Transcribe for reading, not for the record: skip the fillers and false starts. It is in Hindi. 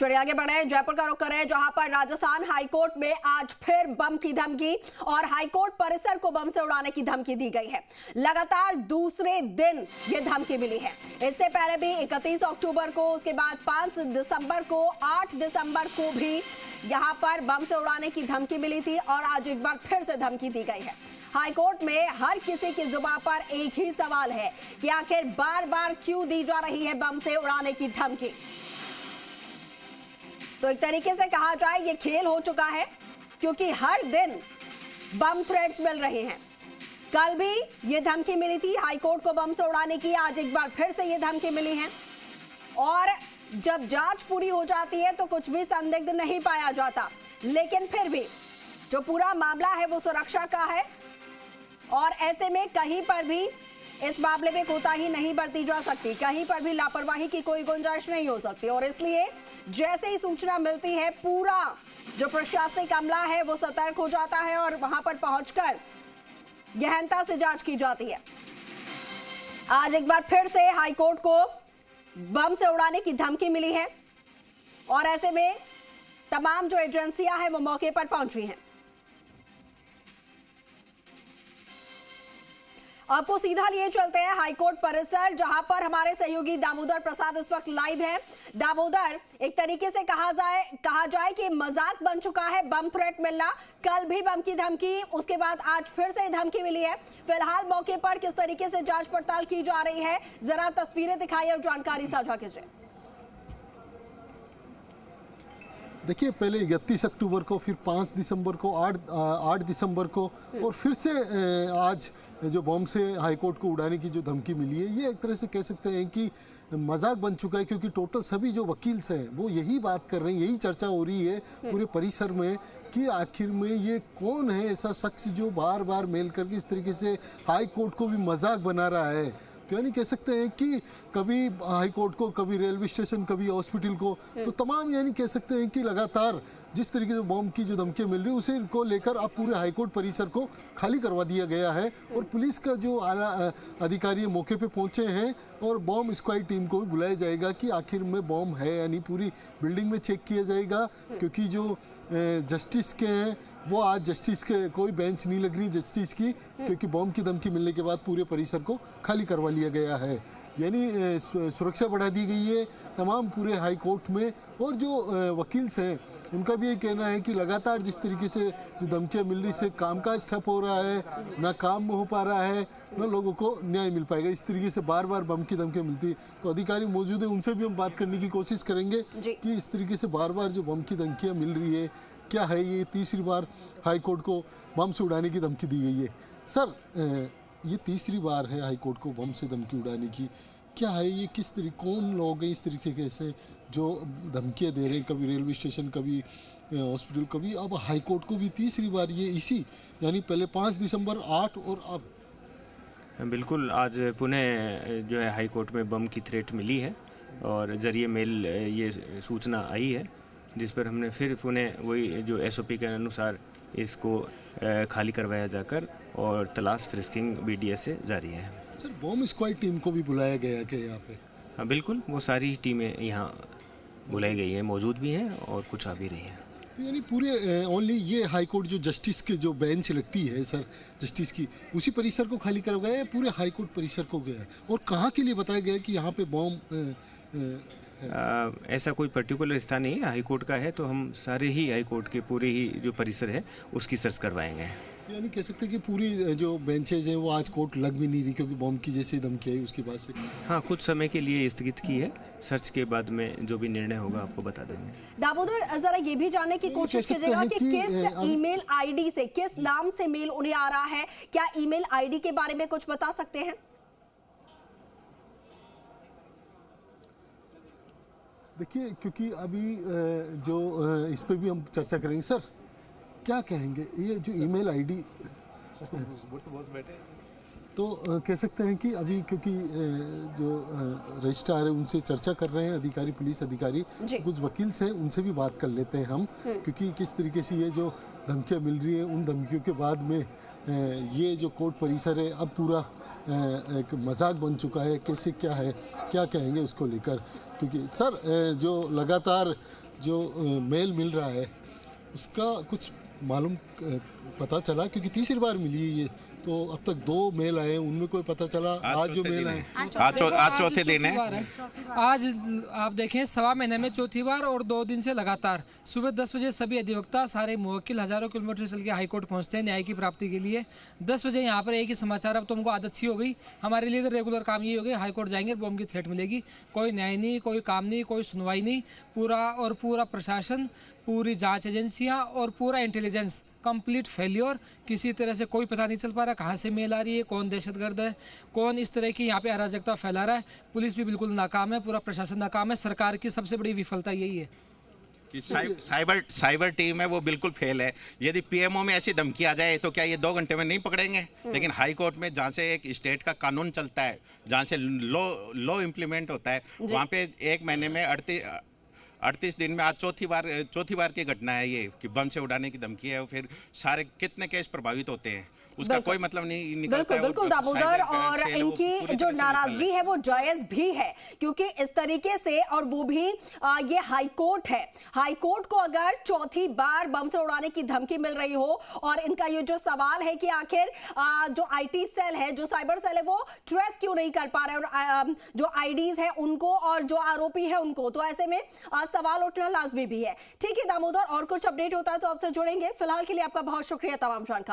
चलिए आगे बढ़े, जयपुर का रुख करें जहां पर राजस्थान हाईकोर्ट में आज फिर बम की धमकी और हाईकोर्ट परिसर को बम से उड़ाने की धमकी दी गई है। लगातार दूसरे दिन ये धमकी मिली है। इससे पहले भी 31 अक्टूबर को, उसके बाद 5 दिसंबर को, 8 दिसंबर को भी यहां पर बम से उड़ाने की धमकी मिली थी और आज एक बार फिर से धमकी दी गई है। हाईकोर्ट में हर किसी की जुबान पर एक ही सवाल है कि आखिर बार बार क्यों दी जा रही है बम से उड़ाने की धमकी। तो एक तरीके से कहा जाए ये खेल हो चुका है, क्योंकि हर दिन बम थ्रेट्स मिल रहे हैं। कल भी ये धमकी मिली थी हाईकोर्ट को बम से उड़ाने की, आज एक बार फिर से ये धमकी मिली है। और जब जांच पूरी हो जाती है तो कुछ भी संदिग्ध नहीं पाया जाता, लेकिन फिर भी जो पूरा मामला है वो सुरक्षा का है और ऐसे में कहीं पर भी इस मामले में कोताही नहीं बरती जा सकती, कहीं पर भी लापरवाही की कोई गुंजाइश नहीं हो सकती। और इसलिए जैसे ही सूचना मिलती है, पूरा जो प्रशासनिक अमला है वो सतर्क हो जाता है और वहां पर पहुंचकर गहनता से जांच की जाती है। आज एक बार फिर से हाईकोर्ट को बम से उड़ाने की धमकी मिली है और ऐसे में तमाम जो एजेंसियां हैं वो मौके पर पहुंच रही हैं। आपको सीधा लिए चलते हैं हाईकोर्ट परिसर, जहां पर हमारे सहयोगी दामोदर प्रसाद इस वक्त लाइव हैं। दामोदर, एक तरीके से कहा जाए कि मजाक बन चुका है बम थ्रेट मिलना। कल भी बम की धमकी, उसके बाद आज फिर से धमकी मिली है। फिलहाल मौके पर किस तरीके से जांच पड़ताल की जा रही है, जरा तस्वीरें दिखाइए और जानकारी साझा कीजिए। देखिए, पहले 31 अक्टूबर को, फिर 5 दिसंबर को, 8 दिसंबर को और फिर से आज जो बम से हाईकोर्ट को उड़ाने की जो धमकी मिली है, ये एक तरह से कह सकते हैं कि मजाक बन चुका है। क्योंकि टोटल सभी जो वकील हैं वो यही बात कर रहे हैं, यही चर्चा हो रही है पूरे परिसर में कि आखिर में ये कौन है ऐसा शख्स जो बार बार मेल करके इस तरीके से हाईकोर्ट को भी मजाक बना रहा है। तो यानी कह सकते हैं कि कभी हाईकोर्ट को, कभी रेलवे स्टेशन, कभी हॉस्पिटल को, तो तमाम यानी कह सकते हैं कि लगातार जिस तरीके से बम की जो धमकियां मिल रही है उसे को लेकर अब पूरे हाईकोर्ट परिसर को खाली करवा दिया गया है। और पुलिस का जो आला अधिकारी मौके पे पहुंचे हैं और बम स्क्वाड टीम को भी बुलाया जाएगा कि आखिर में बम है यानी पूरी बिल्डिंग में चेक किया जाएगा। क्योंकि जो जस्टिस के हैं वो आज जस्टिस के कोई बेंच नहीं लग रही जस्टिस की, क्योंकि बम की धमकी मिलने के बाद पूरे परिसर को खाली करवा लिया गया है। यानी सुरक्षा बढ़ा दी गई है तमाम पूरे हाई कोर्ट में। और जो वकील्स हैं उनका भी ये कहना है कि लगातार जिस तरीके से जो धमकियाँ मिल रही से कामकाज ठप हो रहा है, ना काम हो पा रहा है, ना लोगों को न्याय मिल पाएगा। इस तरीके से बार बार बम की धमकियाँ मिलती, तो अधिकारी मौजूद है, उनसे भी हम बात करने की कोशिश करेंगे कि इस तरीके से बार बार जो बम की धमकियाँ मिल रही है क्या है। ये तीसरी बार हाईकोर्ट को बम से उड़ाने की धमकी दी गई है। सर, ये तीसरी बार है हाईकोर्ट को बम से धमकी उड़ाने की, क्या है ये, किस तरीके, कौन लोग हैं इस तरीके से जो धमकियाँ दे रहे हैं, कभी रेलवे स्टेशन, कभी हॉस्पिटल, कभी अब हाईकोर्ट को भी तीसरी बार ये इसी, यानी पहले 5 दिसंबर, 8 और अब। बिल्कुल, आज पुनः जो है हाईकोर्ट में बम की थ्रेट मिली है और जरिए मेल ये सूचना आई है, जिस पर हमने फिर पुनः वही जो SOP के अनुसार इसको खाली करवाया जाकर और तलाश फ्रिस्किंग BDS से जारी है। सर, बम स्क्वाड टीम को भी बुलाया गया क्या यहाँ पे? हाँ बिल्कुल, वो सारी टीमें यहाँ बुलाई गई हैं, मौजूद भी हैं और कुछ आ भी रही हैं। यानी पूरे ओनली ये हाईकोर्ट जो जस्टिस के जो बेंच लगती है सर जस्टिस की, उसी परिसर को खाली करवाया है, पूरे हाईकोर्ट परिसर को गया? और कहाँ के लिए बताया गया कि यहाँ पे बम ऐसा कोई पर्टिकुलर स्थान नहीं है, हाईकोर्ट का है, तो हम सारे ही हाईकोर्ट के पूरे ही जो परिसर है उसकी सर्च करवाएंगे। यानी कह सकते हैं कि पूरी जो बेंचेज हैं वो आज कोर्ट लग भी नहीं रही, क्योंकि बम की जैसी धमकी आई उसके बाद से। हाँ, कुछ समय के लिए स्थगित की है, सर्च के बाद में जो भी निर्णय होगा आपको बता देंगे। दामोदर, जरा ये भी जानने की कोशिश कीजिएगा कि किस ईमेल आईडी से, किस नाम से मेल उन्हें आ रहा है, क्या ईमेल आईडी के बारे में कुछ बता सकते हैं? देखिए, क्योंकि अभी जो इस पे भी हम चर्चा करेंगे। सर, क्या कहेंगे ये जो ईमेल आईडी, तो तो कह सकते हैं कि अभी क्योंकि जो रजिस्ट्रार है उनसे चर्चा कर रहे हैं अधिकारी, पुलिस अधिकारी, कुछ वकील से उनसे भी बात कर लेते हैं हम, क्योंकि किस तरीके से ये जो धमकियाँ मिल रही हैं, उन धमकियों के बाद में ये जो कोर्ट परिसर है अब पूरा एक मजाक बन चुका है। कैसे क्या है, क्या कहेंगे उसको लेकर, क्योंकि सर जो लगातार जो मेल मिल रहा है उसका कुछ मालूम पता चला, क्योंकि तीसरी बार मिली है ये, तो अब तक 2 मेल आए, उनमें कोई पता चला आज जो मेल आए आज चौथे दिन है। आज आप देखें 1.25 महीने में चौथी बार और 2 दिन से लगातार सुबह 10 बजे सभी अधिवक्ता, सारे मुवक्किल हजारों किलोमीटर चल के हाईकोर्ट पहुंचते हैं न्याय की प्राप्ति के लिए। 10 बजे यहाँ पर एक ही समाचार, अब तो हमको आदत सी हो गई, हमारे लिए तो रेगुलर काम ये हो गया, हाईकोर्ट जाएंगे बम की थ्रेट मिलेगी, कोई न्याय नहीं, कोई काम नहीं, कोई सुनवाई नहीं। पूरा प्रशासन, पूरी जांच एजेंसियां और पूरा इंटेलिजेंस कंप्लीट फेल्योर। किसी तरह से कोई पता नहीं चल पा रहा कहाँ से मेल आ रही है, कौन दहशतगर्द है, कौन इस तरह की यहाँ पे अराजकता फैला रहा है। पुलिस भी बिल्कुल नाकाम है, पूरा प्रशासन नाकाम है। सरकार की सबसे बड़ी विफलता यही है कि साइबर टीम है वो बिल्कुल फेल है। यदि पीएमओ में ऐसी धमकी आ जाए तो क्या ये 2 घंटे में नहीं पकड़ेंगे? लेकिन हाई कोर्ट में जहाँ से एक स्टेट का कानून चलता है, जहाँ से लॉ इम्प्लीमेंट होता है, वहाँ पे 1 महीने में 38 दिन में आज चौथी बार की घटना है ये कि बम से उड़ाने की धमकी है। फिर सारे कितने केस प्रभावित होते हैं, उसका कोई मतलब नहीं निकलता है। बिल्कुल दामोदर, और इनकी जो नाराजगी है वो जायज भी है, क्योंकि इस तरीके से, और वो भी ये हाई कोर्ट है, हाई कोर्ट को अगर चौथी बार बम से उड़ाने की धमकी मिल रही हो, और इनका ये जो सवाल है कि आखिर जो आईटी सेल है, जो साइबर सेल है, वो ट्रेस क्यों नहीं कर पा रहे, और जो आईडीज है उनको और जो आरोपी है उनको, तो ऐसे में सवाल उठना लाजमी भी है। ठीक है दामोदर, और कुछ अपडेट होता है तो आपसे जुड़ेंगे। फिलहाल के लिए आपका बहुत शुक्रिया तमाम जानकारी।